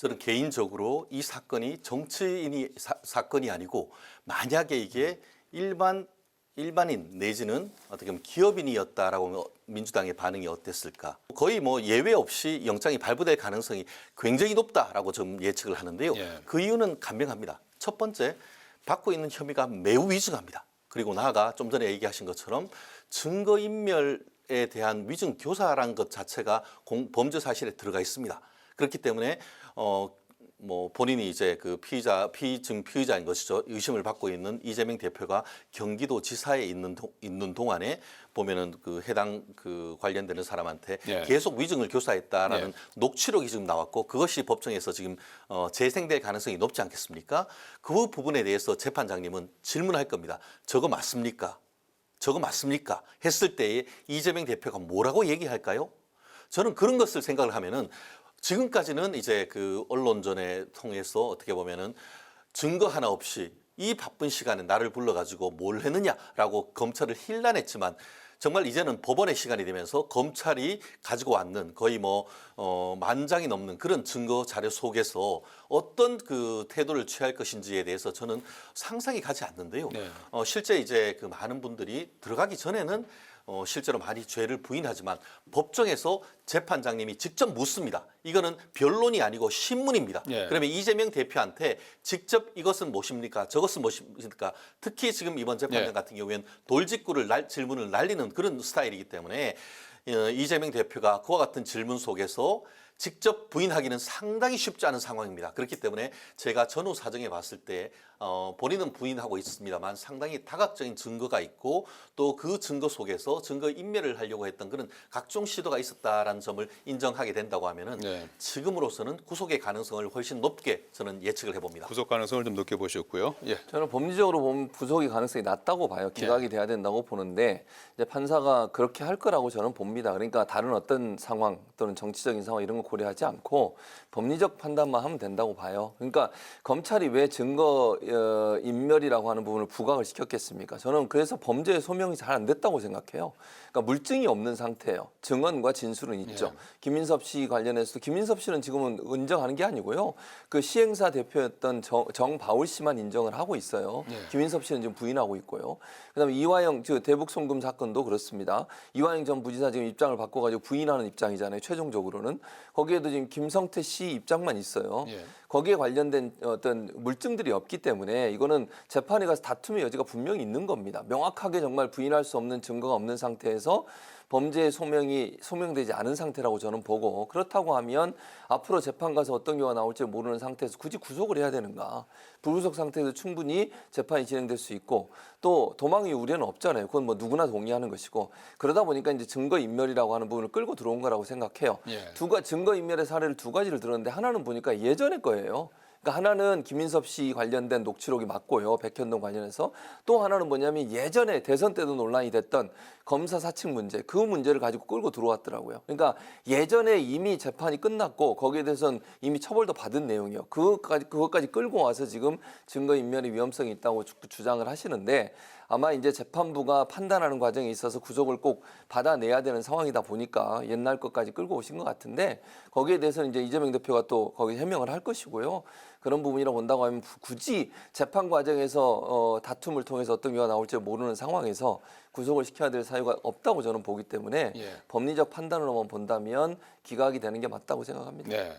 저는 개인적으로 이 사건이 정치인이 사건이 아니고 만약에 이게 일반인 내지는 어떻게 보면 기업인이었다라고 하면 민주당의 반응이 어땠을까? 거의 뭐 예외 없이 영장이 발부될 가능성이 굉장히 높다라고 좀 예측을 하는데요. 예. 그 이유는 간명합니다. 첫 번째, 받고 있는 혐의가 매우 위중합니다. 그리고 나아가 좀 전에 얘기하신 것처럼 증거인멸에 대한 위증 교사라는 것 자체가 범죄 사실에 들어가 있습니다. 그렇기 때문에 뭐 본인이 이제 그 피의자 피의자인 것이죠. 의심을 받고 있는 이재명 대표가 경기도 지사에 있는 동안에 보면은 그 해당 그 관련되는 사람한테 예. 계속 위증을 교사했다라는 예. 녹취록이 지금 나왔고 그것이 법정에서 지금 재생될 가능성이 높지 않겠습니까? 그 부분에 대해서 재판장님은 질문할 겁니다. 저거 맞습니까? 저거 맞습니까? 했을 때에 이재명 대표가 뭐라고 얘기할까요? 저는 그런 것을 생각을 하면은 지금까지는 이제 그 언론전에 통해서 어떻게 보면은 증거 하나 없이 이 바쁜 시간에 나를 불러가지고 뭘 했느냐라고 검찰을 힐난했지만 정말 이제는 법원의 시간이 되면서 검찰이 가지고 왔는 거의 뭐 만장이 넘는 그런 증거 자료 속에서 어떤 그 태도를 취할 것인지에 대해서 저는 상상이 가지 않는데요. 네. 실제 이제 그 많은 분들이 들어가기 전에는 실제로 많이 죄를 부인하지만 법정에서 재판장님이 직접 묻습니다. 이거는 변론이 아니고 신문입니다. 예. 그러면 이재명 대표한테 직접 이것은 무엇입니까? 저것은 무엇입니까? 특히 지금 이번 재판장 예. 같은 경우에는 돌직구를 질문을 날리는 그런 스타일이기 때문에 이재명 대표가 그와 같은 질문 속에서 직접 부인하기는 상당히 쉽지 않은 상황입니다. 그렇기 때문에 제가 전후 사정에 봤을 때 본인은 부인하고 있습니다만 상당히 다각적인 증거가 있고 또 그 증거 속에서 증거 인멸을 하려고 했던 그런 각종 시도가 있었다라는 점을 인정하게 된다고 하면은 네. 지금으로서는 구속의 가능성을 훨씬 높게 저는 예측을 해봅니다. 구속 가능성을 좀 높게 보셨고요. 예. 저는 법리적으로 보면 구속의 가능성이 낮다고 봐요. 기각이 돼야 된다고 보는데 이제 판사가 그렇게 할 거라고 저는 봅니다. 그러니까 다른 어떤 상황 또는 정치적인 상황 이런 거 고려하지 않고 법리적 판단만 하면 된다고 봐요. 그러니까 검찰이 왜 증거 인멸이라고 하는 부분을 부각을 시켰겠습니까? 저는 그래서 범죄의 소명이 잘 안 됐다고 생각해요. 그러니까 물증이 없는 상태예요. 증언과 진술은 있죠. 예. 김인섭 씨 관련해서도 김인섭 씨는 지금은 인정하는 게 아니고요. 그 시행사 대표였던 정바울 씨만 인정을 하고 있어요. 예. 김인섭 씨는 지금 부인하고 있고요. 그다음에 이화영 대북 송금 사건도 그렇습니다. 이화영 전 부지사 지금 입장을 바꿔가지고 부인하는 입장이잖아요. 최종적으로는 거기에도 지금 김성태 씨 입장만 있어요. 예. 거기에 관련된 어떤 물증들이 없기 때문에 이거는 재판에 가서 다툼의 여지가 분명히 있는 겁니다. 명확하게 정말 부인할 수 없는 증거가 없는 상태에서 범죄의 소명되지 않은 상태라고 저는 보고 그렇다고 하면 앞으로 재판 가서 어떤 경우가 나올지 모르는 상태에서 굳이 구속을 해야 되는가. 불구속 상태에서 충분히 재판이 진행될 수 있고 또 도망의 우려는 없잖아요. 그건 뭐 누구나 동의하는 것이고 그러다 보니까 이제 증거인멸이라고 하는 부분을 끌고 들어온 거라고 생각해요. 예. 증거인멸의 사례를 두 가지를 들었는데 하나는 보니까 예전의 거예요. 그러니까 하나는 김인섭 씨 관련된 녹취록이 맞고요. 백현동 관련해서. 또 하나는 뭐냐면 예전에 대선 때도 논란이 됐던 검사 사측 문제. 그 문제를 가지고 끌고 들어왔더라고요. 그러니까 예전에 이미 재판이 끝났고 거기에 대해서는 이미 처벌도 받은 내용이요. 그것까지 끌고 와서 지금 증거인멸의 위험성이 있다고 주장을 하시는데 아마 이제 재판부가 판단하는 과정에 있어서 구속을 꼭 받아내야 되는 상황이다 보니까 옛날 것까지 끌고 오신 것 같은데 거기에 대해서는 이제 이재명 대표가 또 거기 해명을 할 것이고요. 그런 부분이라고 본다고 하면 굳이 재판 과정에서 다툼을 통해서 어떤 경우가 나올지 모르는 상황에서 구속을 시켜야 될 사유가 없다고 저는 보기 때문에 예. 법리적 판단으로만 본다면 기각이 되는 게 맞다고 생각합니다. 네.